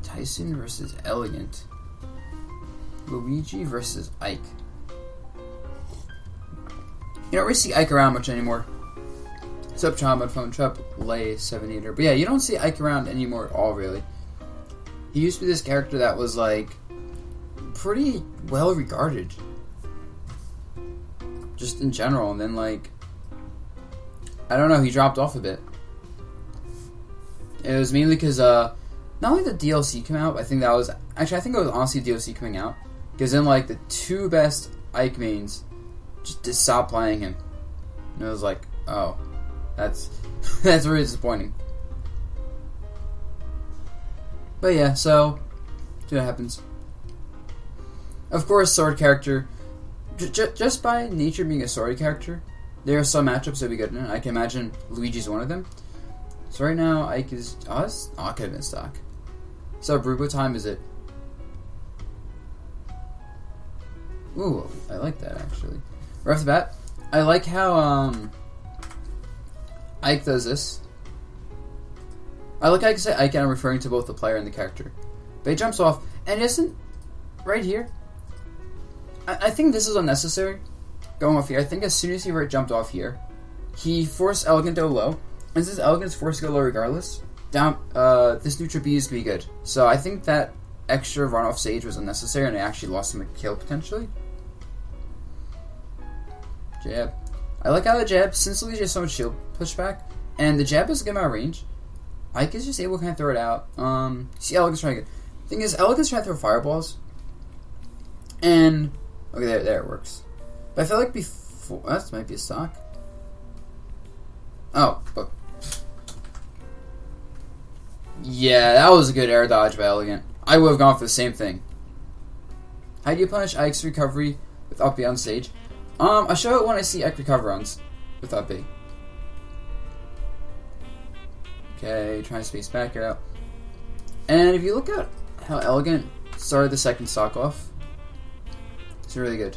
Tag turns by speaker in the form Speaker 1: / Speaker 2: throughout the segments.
Speaker 1: Tyson versus Elegant. Luigi versus Ike. You don't really see Ike around much anymore. Sup, Chamba, Phone Trap, Lay, 7-8er. But yeah, you don't see Ike around anymore at all, really. He used to be this character that was, like, pretty well regarded. Just in general. And then, like, I don't know, he dropped off a bit. It was mainly because, not only the DLC came out, I think that was... Actually, I think it was honestly DLC coming out. Because then, like, the two best Ike mains just stopped playing him. And it was like, oh, that's really disappointing. But yeah, so, see what happens. Of course, sword character, just by nature being a sword character, there are some matchups that we get in it. I can imagine Luigi's one of them. So right now, Ike is... Oh, it could have been stock. So, Brew, what time is it? Ooh, I like that, actually. Right off the bat, I like how, Ike does this. I like how I can say Ike, and I'm referring to both the player and the character. But he jumps off, and it isn't... Right here. I think this is unnecessary. Going off here. I think as soon as he jumped off here, he forced Elegant to go low. And since Elegant's forced to go low regardless, this neutral B is going to be good. So I think that extra runoff stage was unnecessary, and I actually lost him a kill, potentially. Jab. I like how the jab, since Luigi has so much shield pushback, and the jab has a good amount of range, Ike is just able to kind of throw it out. See, Elegant's trying to get... Thing is, Elegant's trying to throw fireballs. And... Okay, there it works. But I feel like before... That might be a stock. Oh, but... Yeah, that was a good air dodge by Elegant. I would have gone for the same thing. How do you punish Ike's recovery with up B on stage? I show it when I see Ike recover runs with up B. Okay, trying to space back here out. And if you look at how Elegant started the second stock off, it's really good.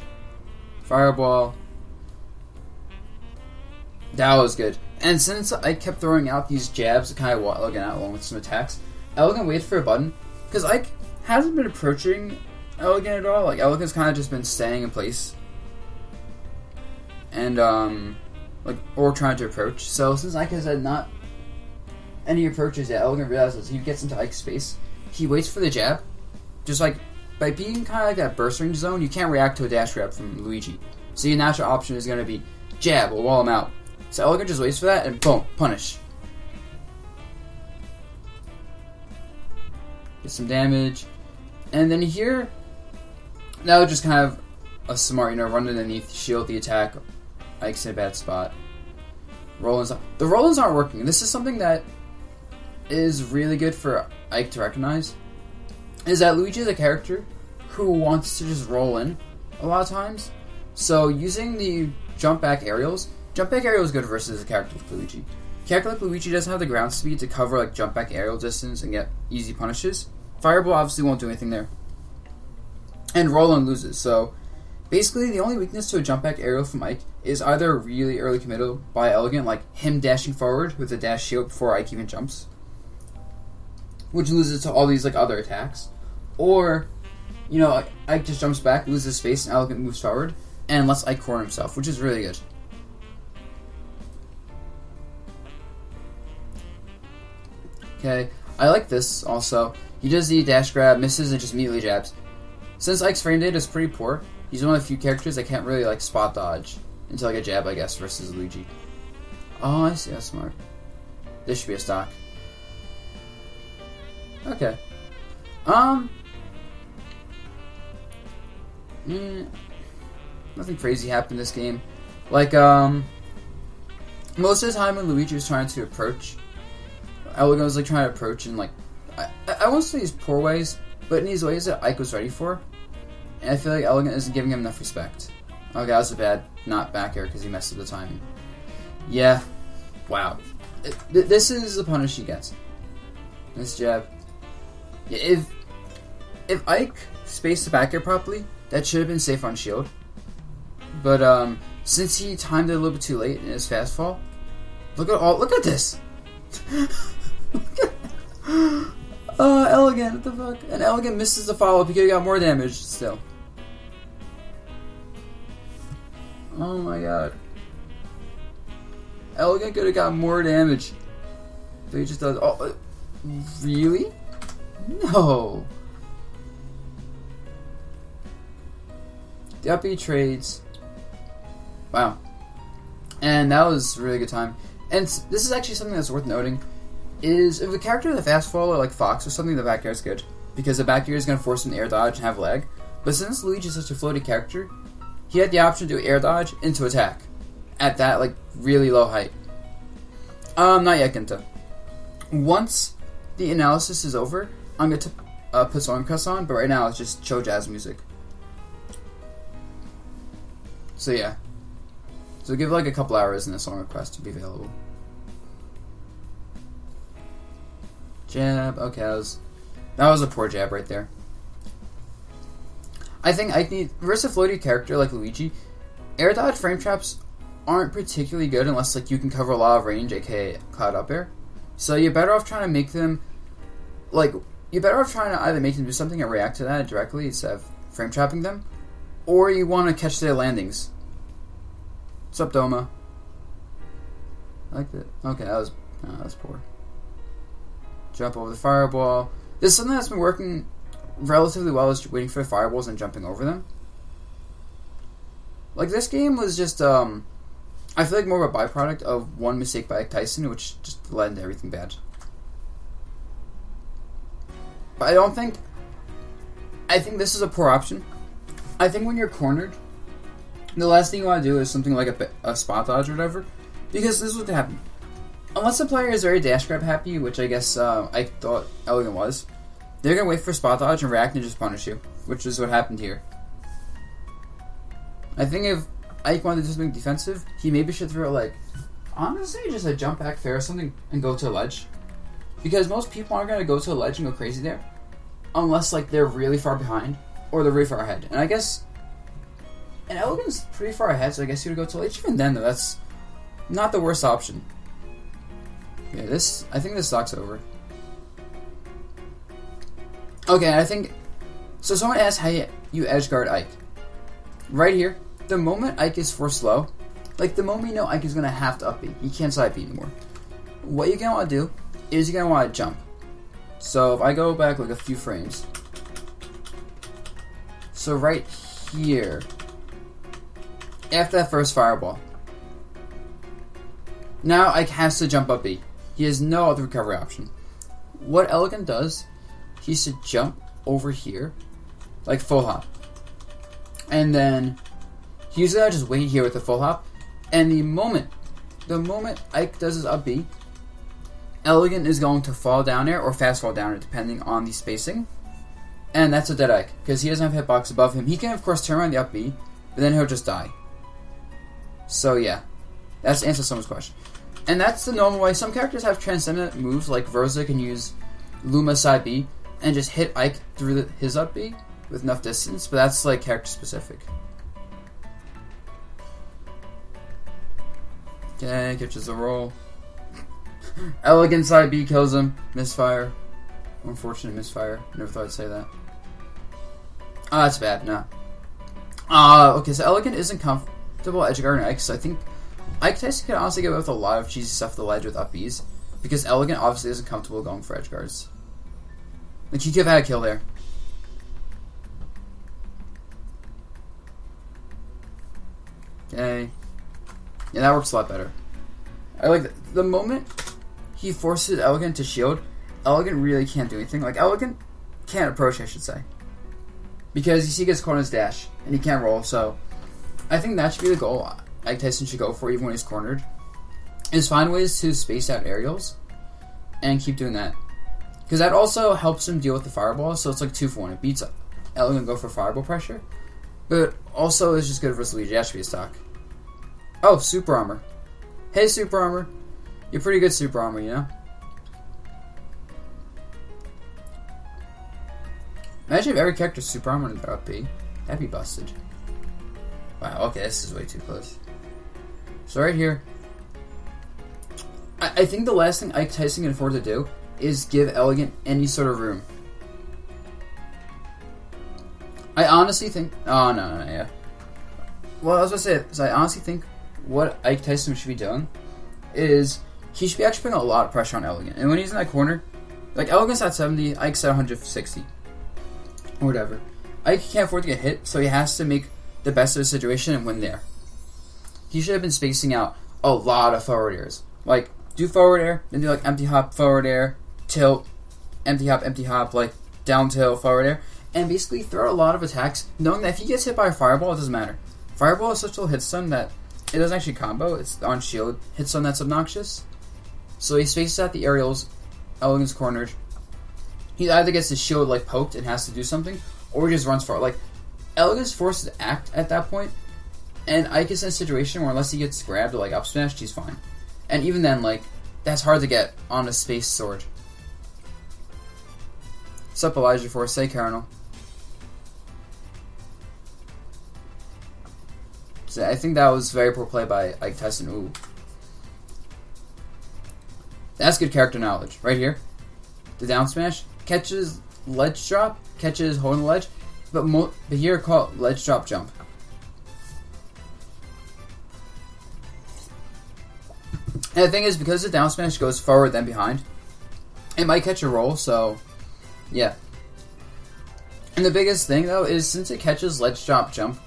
Speaker 1: Fireball. That was good. And since I kept throwing out these jabs to kind of wall Elegant out along with some attacks, Elegant waited for a button. Because Ike hasn't been approaching Elegant at all. Like, Elegant's kind of just been staying in place. And, or trying to approach. So, since Ike has had not any approaches yet, Elegant realizes he gets into Ike's space. He waits for the jab. Just like, by being kind of like that burst range zone, you can't react to a dash grab from Luigi. So your natural option is going to be jab or wall him out. So Elegant just waits for that and boom, punish. Get some damage. And then here, that was just kind of a smart, run underneath, shield the attack. Ike's in a bad spot. The roll-ins aren't working. This is something that is really good for Ike to recognize. Is that Luigi is a character who wants to just roll in a lot of times. So using the jump back aerials is good versus a character like Luigi. A character like Luigi doesn't have the ground speed to cover like jump back aerial distance and get easy punishes. Fireball obviously won't do anything there. And roll-in loses. So basically the only weakness to a jump back aerial from Ike is either a really early committal by Elegant, like him dashing forward with a dash shield before Ike even jumps, which loses to all these like other attacks. Or, Ike just jumps back, loses space, and Elegant moves forward, and lets Ike corner himself, which is really good. Okay, I like this also. He does the dash grab, misses, and just immediately jabs. Since Ike's frame data is pretty poor, he's one of the few characters that can't really like spot dodge until like a jab, I guess, versus Luigi. Oh, I see, that's smart. This should be a stock. Okay. Nothing crazy happened in this game. Like, most of the time when Luigi was trying to approach, Elegant was like trying to approach in like, I won't say these poor ways, but in these ways that Ike was ready for. And I feel like Elegant isn't giving him enough respect. Okay, that was a bad, not back air because he messed up the timing. Yeah. Wow. This is the punish he gets. This jab. If Ike spaced the back air properly, that should have been safe on shield. But since he timed it a little bit too late in his fast fall, look at this. Elegant Elegant, what the fuck? And Elegant misses the follow-up. He could have got more damage still. Oh my god. Elegant could have got more damage. But he just does. Oh, really? No. The up B trades. Wow. And that was a really good time. And this is actually something that's worth noting. Is if the character is a fast faller like Fox or something, the back air is good. Because the back air is going to force him to air dodge and have lag. But since Luigi is such a floaty character, he had the option to do air dodge into attack. At that, like, really low height. Not yet, Ginta. Once the analysis is over, I'm going to put Song Request on, but right now it's just chill jazz music. So yeah. So give like a couple hours and the Song Request to be available. Jab, okay, that was a poor jab right there. I think I need versus a floaty character like Luigi, air dodge frame traps aren't particularly good unless like you can cover a lot of range, aka cloud up air. So you're better off trying to make them you're better off trying to either make them do something and react to that directly instead of frame trapping them, or you want to catch their landings. What's up, Doma? I like that. Okay, that was poor. Jump over the fireball. This is something that's been working relatively well, is waiting for the fireballs and jumping over them. Like, this game was just, I feel like more of a byproduct of one mistake by Tyson, which just led into everything bad. But I think this is a poor option. I think when you're cornered, the last thing you want to do is something like a spot dodge or whatever, because this is what could happen. Unless the player is very dash grab happy, which I guess I thought Elegant was, they're going to wait for spot dodge and react and just punish you, which is what happened here. I think if Ike wanted to do something defensive, he maybe should throw, like, honestly, just a jump back fair or something and go to a ledge. Because most people aren't going to go to a ledge and go crazy there, unless, like, they're really far behind or they're really far ahead. And I guess, and Elegant's pretty far ahead, so I guess you would go to a ledge. Even then, though, that's not the worst option. Yeah, I think this stock's over. Okay, I think, so someone asked how you edge guard Ike. Right here, the moment Ike is forced low, like the moment you know Ike is going to have to up B, he can't side B anymore. What you're going to want to do is you're going to want to jump. So if I go back like a few frames, so right here, after that first fireball, now Ike has to jump up B. He has no other recovery option. What Elegant does, he should jump over here, like full hop. And then he's gonna just wait here with the full hop. And the moment Ike does his up B, Elegant is going to fall down air or fast fall down air, depending on the spacing. And that's a dead Ike, because he doesn't have hitbox above him. He can, of course, turn around the up B, but then he'll just die. So yeah, that's to answer someone's question. And that's the normal way. Some characters have transcendent moves, like Verza can use Luma side B and just hit Ike through his up B with enough distance, but that's like character specific. Okay, catches the roll. Elegant side B kills him. Misfire. Unfortunate misfire. Never thought I'd say that. Oh, that's bad. No. Okay, so Elegant isn't comfortable edgeguarding Ike, so I think Ike Tyson can honestly get away with a lot of cheesy stuff to the ledge with up Bs, because Elegant obviously isn't comfortable going for edge guards. Like, he could have had a kill there. Okay. Yeah, that works a lot better. I like that. The moment he forces Elegant to shield, Elegant really can't do anything. Like, Elegant can't approach, I should say. Because you see he gets caught in his dash, and he can't roll, so I think that should be the goal Ike Tyson should go for even when he's cornered, is find ways to space out aerials and keep doing that. Because that also helps him deal with the fireball, so it's like 2 for 1. It beats Elegant go for fireball pressure, but also it's just good versus Luigi. That should be a stock. Oh, Super Armor. Hey, Super Armor. You're pretty good, Super Armor, you know? Imagine if every character Super Armor in their up B. That'd be busted. Wow, okay, this is way too close. So right here, I think the last thing Ike Tyson can afford to do is give Elegant any sort of room. I honestly think... Oh, no, yeah. Well, I was going to say, so I honestly think what Ike Tyson should be doing is he should be actually putting a lot of pressure on Elegant. And when he's in that corner, like, Elegant's at 70, Ike's at 160. Or whatever. Ike can't afford to get hit, so he has to make the best of the situation and win there. He should have been spacing out a lot of forward airs. Like, do forward air, then do, like, empty hop, forward air, tilt, empty hop, like, down tilt, forward air. And basically throw a lot of attacks, knowing that if he gets hit by a fireball, it doesn't matter. Fireball is such a hit stun that it doesn't actually combo. It's on shield hit stun that's obnoxious. So he spaces out the aerials, Elegant's cornered. He either gets his shield like poked and has to do something, or he just runs forward. Like, Elegant's forced to act at that point, and Ike is in a situation where unless he gets grabbed or like up smashed, he's fine. And even then, like, that's hard to get on a space sword. What's up, Elijah Force? Say, Colonel. So I think that was very poor play by Ike Tyson. Ooh. That's good character knowledge. Right here. The down smash. Catches ledge drop. Catches hold on the ledge. But here call it ledge drop jump. And the thing is, because the down smash goes forward then behind, it might catch a roll, so yeah. And the biggest thing though is since it catches ledge drop jump,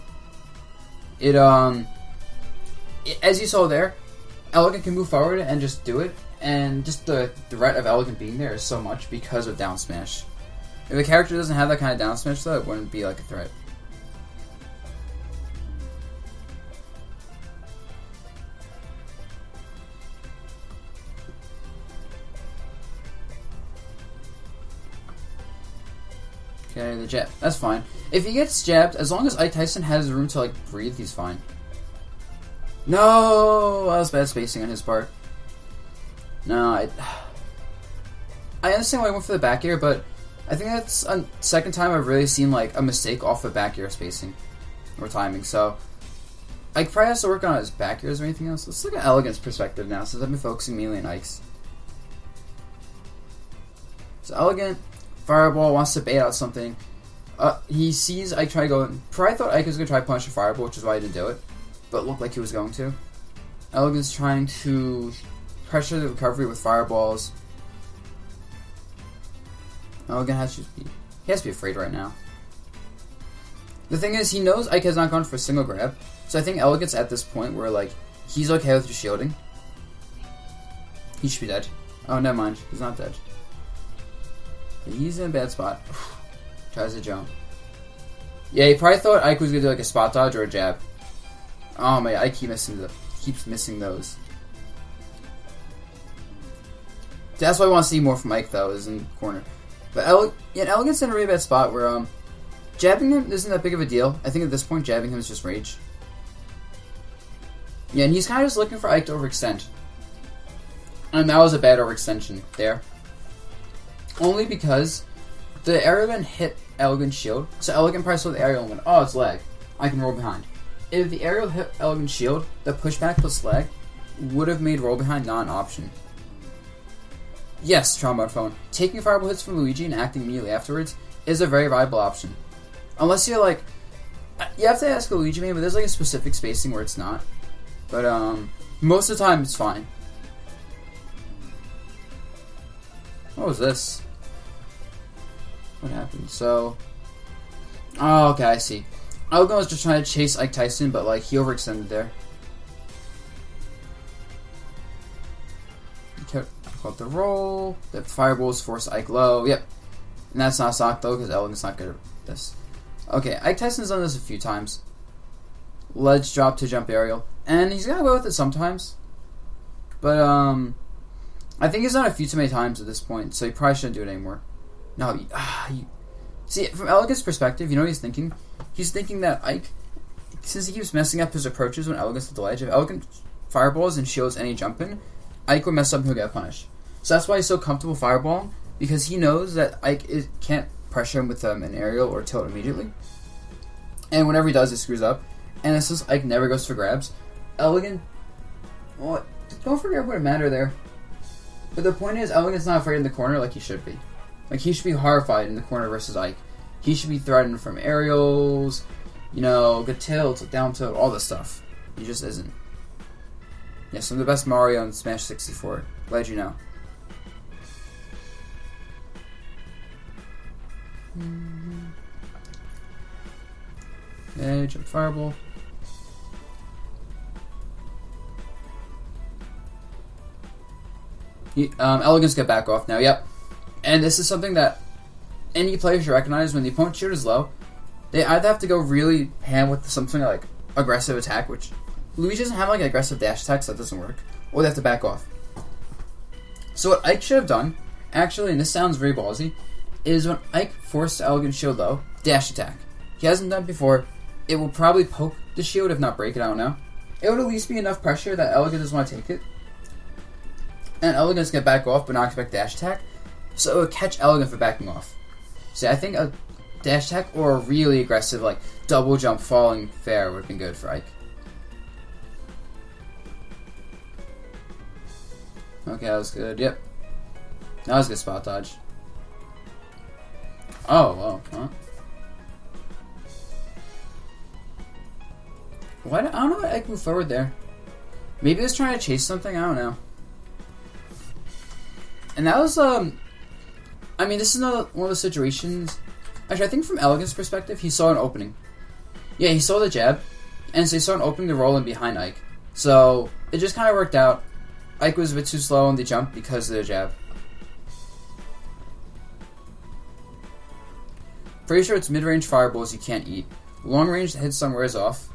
Speaker 1: it as you saw there, Elegant can move forward and just do it, and just the threat of Elegant being there is so much because of down smash. If a character doesn't have that kind of down smash though, it wouldn't be like a threat. Okay, the jab. That's fine. If he gets jabbed, as long as Ike Tyson has room to, like, breathe, he's fine. No! That was bad spacing on his part. No, I understand why I went for the back air, but I think that's the second time I've really seen, like, a mistake off the back air spacing. Or timing, so Ike probably has to work on his back airs or anything else. Let's look at Elegant's perspective now, since I've been focusing mainly on Ike's. So Elegant... Fireball wants to bait out something. He sees Ike try to go. Probably thought Ike was going to try to punch a fireball, which is why he didn't do it. But it looked like he was going to. Elegant's trying to pressure the recovery with fireballs. Elegant has to be afraid right now. The thing is, he knows Ike has not gone for a single grab. So I think Elegant's at this point where, like, he's okay with just shielding. He should be dead. Oh, never mind. He's not dead. He's in a bad spot. Tries to jump. Yeah, he probably thought Ike was gonna do like a spot dodge or a jab. Oh my! Ike keeps missing those. That's what I want to see more from Ike though, is in the corner. But Elegant's in a really bad spot where jabbing him isn't that big of a deal. I think at this point jabbing him is just rage. Yeah, and he's kind of just looking for Ike to overextend. And that was a bad overextension there. Only because the aerial gun hit Elegant's shield, so Elegant probably saw the aerial and went, oh, it's lag. I can roll behind. If the aerial hit Elegant's shield, the pushback plus lag would have made roll behind not an option. Yes, Trombone Phone. Taking fireball hits from Luigi and acting immediately afterwards is a very viable option. Unless you're like... You have to ask a Luigi man, but there's like a specific spacing where it's not. But most of the time it's fine. What was this? What happened? So... Oh, okay, I see. Elegant was just trying to chase Ike Tyson, but like he overextended there. Caught the roll. The fireballs force Ike low. Yep. And that's not sock though, because Elegant's not good at this. Okay, Ike Tyson's done this a few times. Ledge drop to jump aerial. And he's gonna go with it sometimes. But I think he's done it a few too many times at this point, so he probably shouldn't do it anymore. No, see, from Elegant's perspective, you know what he's thinking? He's thinking that Ike, since he keeps messing up his approaches when Elegant's at the ledge, if Elegant fireballs and shields any jump in, Ike will mess up and he'll get punished. So that's why he's so comfortable fireballing, because he knows that Ike can't pressure him with an aerial or tilt immediately. And whenever he does, it screws up. And since Ike never goes for grabs, Elegant, well, don't forget what would matter there. But the point is, Elegant's not afraid in the corner like he should be. Like, he should be horrified in the corner versus Ike. He should be threatened from aerials, you know, good tilt, down tilt, all this stuff. He just isn't. Yes, I'm the best Mario in Smash 64. Glad you know. Okay, jump fireball. Elegance get back off now, yep. And this is something that any player should recognize. When the opponent shield is low, they either have to go really ham with something like aggressive attack, which Luigi doesn't have like an aggressive dash attack, so that doesn't work, or they have to back off. So what Ike should have done, actually, and this sounds very ballsy, is when Ike forced Elegant's shield low, dash attack. He hasn't done it before. It will probably poke the shield, if not break it, I don't know. It would at least be enough pressure that Elegant doesn't want to take it. And Elegant's going to back off, but not expect dash attack. So it would catch Elegant for backing off. So I think a dash attack or a really aggressive, like, double jump falling fair would have been good for Ike. Okay, that was good. Yep. That was a good spot dodge. Oh, wow. Huh? Why? I don't know why Ike moved forward there. Maybe he was trying to chase something? I don't know. And that was, I mean, this is one of those situations. Actually, I think from Elegant's perspective, he saw an opening. Yeah, he saw the jab, and so he saw an opening to roll in behind Ike. So, it just kind of worked out. Ike was a bit too slow on the jump because of the jab. Pretty sure it's mid-range fireballs you can't eat. Long range hit somewhere is off.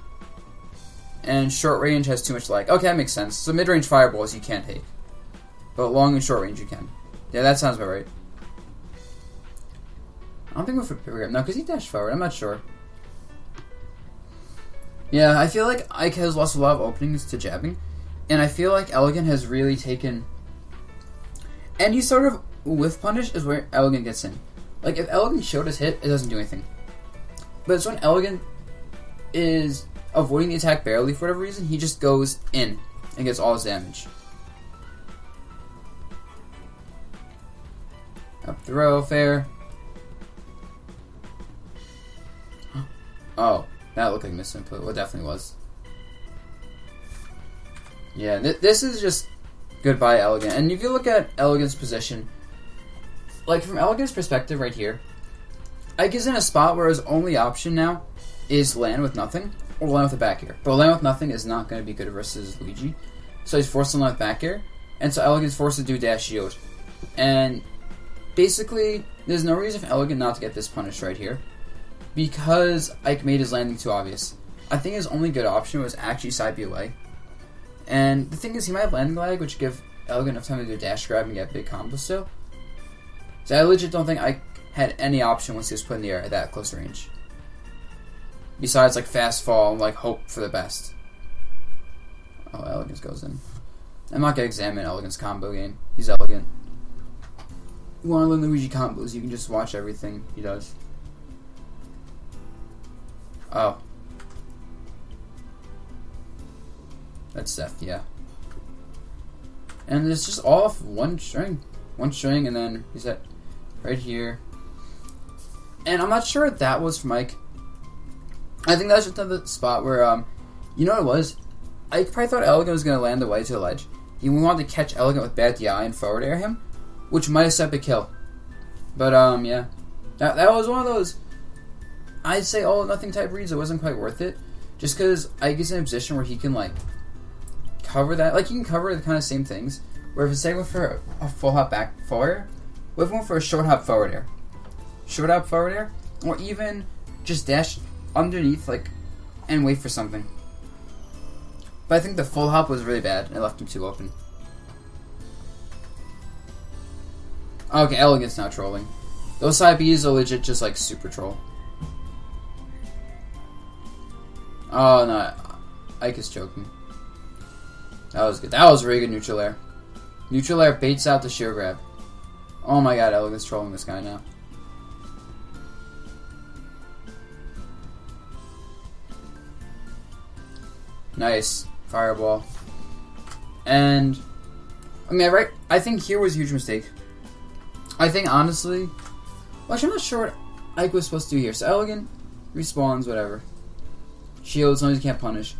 Speaker 1: And short range has too much lag. Okay, that makes sense. So mid-range fireballs you can't take. But long and short range you can. Yeah, that sounds about right. I don't think we're for program. No, because he dashed forward. I'm not sure. Yeah, I feel like Ike has lost a lot of openings to jabbing. And I feel like Elegant has really taken... And he sort of... Whiff punish is where Elegant gets in. Like, if Elegant showed his hit, it doesn't do anything. But it's when Elegant is avoiding the attack barely for whatever reason, he just goes in and gets all his damage. Up throw, fair. Oh, that looked like misinput. Well, it definitely was. Yeah, this is just goodbye, Elegant. And if you look at Elegant's position, like from Elegant's perspective right here, Ike is in a spot where his only option now is land with nothing or land with a back air. But land with nothing is not going to be good versus Luigi. So he's forced to land with back air. And so Elegant's forced to do dash shield. And basically, there's no reason for Elegant not to get this punish right here. Because Ike made his landing too obvious. I think his only good option was actually side B away. And the thing is, he might have landing lag, which give Elegant enough time to do a dash grab and get big combos still. So I legit don't think Ike had any option once he was put in the air at that close range. Besides, like, fast fall and, like, hope for the best. Oh, Elegance goes in. I'm not going to examine Elegant's combo game. He's Elegant. You want to learn Luigi combos, you can just watch everything he does. Oh. That's Seth, yeah. And it's just off one string. One string, and then he's at right here. And I'm not sure what that was from Ike. I think that was just another spot where, you know what it was? Ike probably thought Elegant was going to land the way to the ledge. He wanted to catch Elegant with bad DI and forward air him, which might have set up a kill. But, yeah. That was one of those, I'd say all or nothing type reads. It wasn't quite worth it. Just because Ike is in a position where he can, like, cover that. Like, he can cover the kind of same things. Where if it's saying for a full hop back forward air, we have one for a short hop forward air. Short hop forward air, or even just dash underneath, like, and wait for something. But I think the full hop was really bad, and it left him too open. Okay, Elegant's now trolling. Those side Bs are legit just, like, super troll. Oh, no. Ike is choking. That was good. That was really good neutral air. Neutral air baits out the sheer grab. Oh my god, Elegant's trolling this guy now. Nice. Fireball. And, I mean, I think here was a huge mistake. I think, honestly, well, actually, I'm not sure what Ike was supposed to do here. So Elegant respawns, whatever. Shields, as long as he can't punish.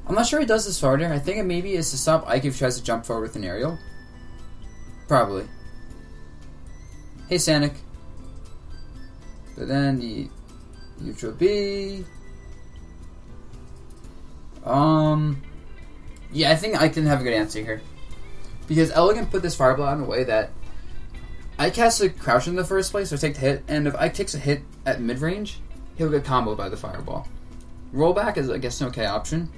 Speaker 1: I'm not sure he does this farther. I think it maybe is to stop Ike if he tries to jump forward with an aerial. Probably. Hey, Sanic. But then the neutral B. Yeah, I think Ike didn't have a good answer here. Because Elegant put this fireball out in a way that Ike has to crouch in the first place or take the hit, and if Ike takes a hit at mid-range, he'll get comboed by the fireball. Rollback is, I guess, an okay option.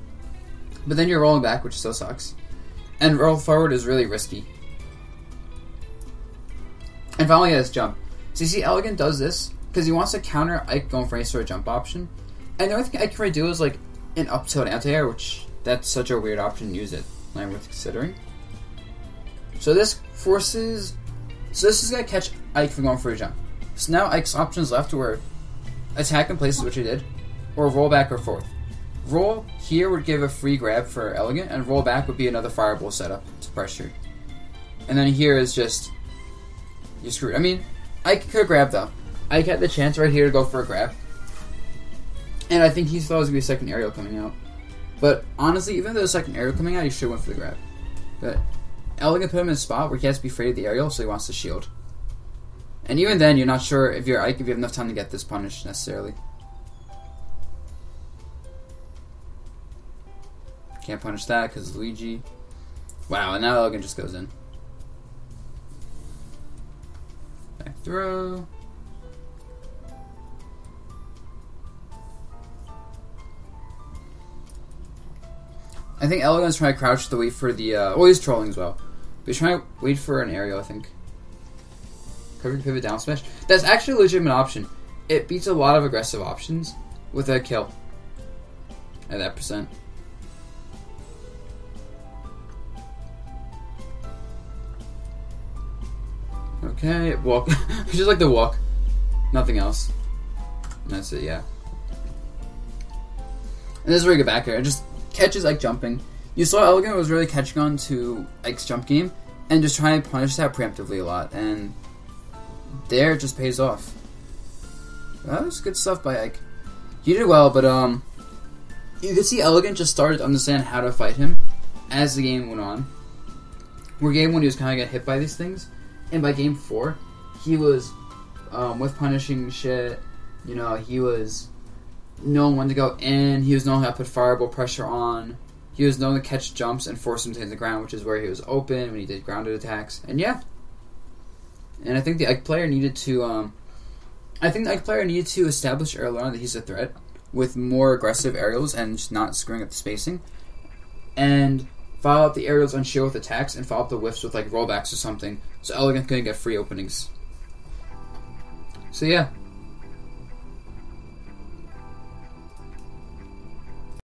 Speaker 1: But then you're rolling back, which still sucks. And roll forward is really risky. And finally, he has jump. So you see, Elegant does this because he wants to counter Ike going for any sort of jump option. And the only thing Ike can really do is like an up tilt anti-air, which that's such a weird option to use it. Not worth considering. So this forces... So this is going to catch Ike from going for a jump. So now Ike's options left were attack in places, which he did, or roll back or forth. Roll here would give a free grab for Elegant, and roll back would be another fireball setup to pressure. And then here is just... You're screwed. I mean, Ike could grab though. Ike had the chance right here to go for a grab. And I think he thought it was going to be a second aerial coming out. But honestly, even though there's a second aerial coming out, he should have went for the grab. But Elegant put him in a spot where he has to be afraid of the aerial, so he wants to shield. And even then, you're not sure if you're Ike if you have enough time to get this punished necessarily. Can't punish that because Luigi. Wow, and now Elegant just goes in. Back throw. I think Elegant's trying to crouch to wait for the... well, he's trolling as well. But he's trying to wait for an aerial, I think. Cover pivot down smash. That's actually a legitimate option. It beats a lot of aggressive options with a kill. At that percent. Okay, walk. Just like the walk. Nothing else. And that's it, yeah. And this is where you get back here. It just catches Ike jumping. You saw Elegant was really catching on to Ike's jump game and just trying to punish that preemptively a lot. And there it just pays off. That was good stuff by Ike. He did well, but you could see Elegant just started to understand how to fight him as the game went on. Where game 1 he was kind of getting hit by these things. And by game 4, he was, with punishing shit, you know, he was knowing when to go in, he was knowing how to put fireball pressure on, he was knowing to catch jumps and force him to hit the ground, which is where he was open when he did grounded attacks, and yeah. And I think the Ike player needed to, establish early on that he's a threat, with more aggressive aerials and just not screwing up the spacing, and follow up the aerials on shield with attacks, and follow up the whiffs with like rollbacks or something, so Elegant couldn't get free openings. So yeah.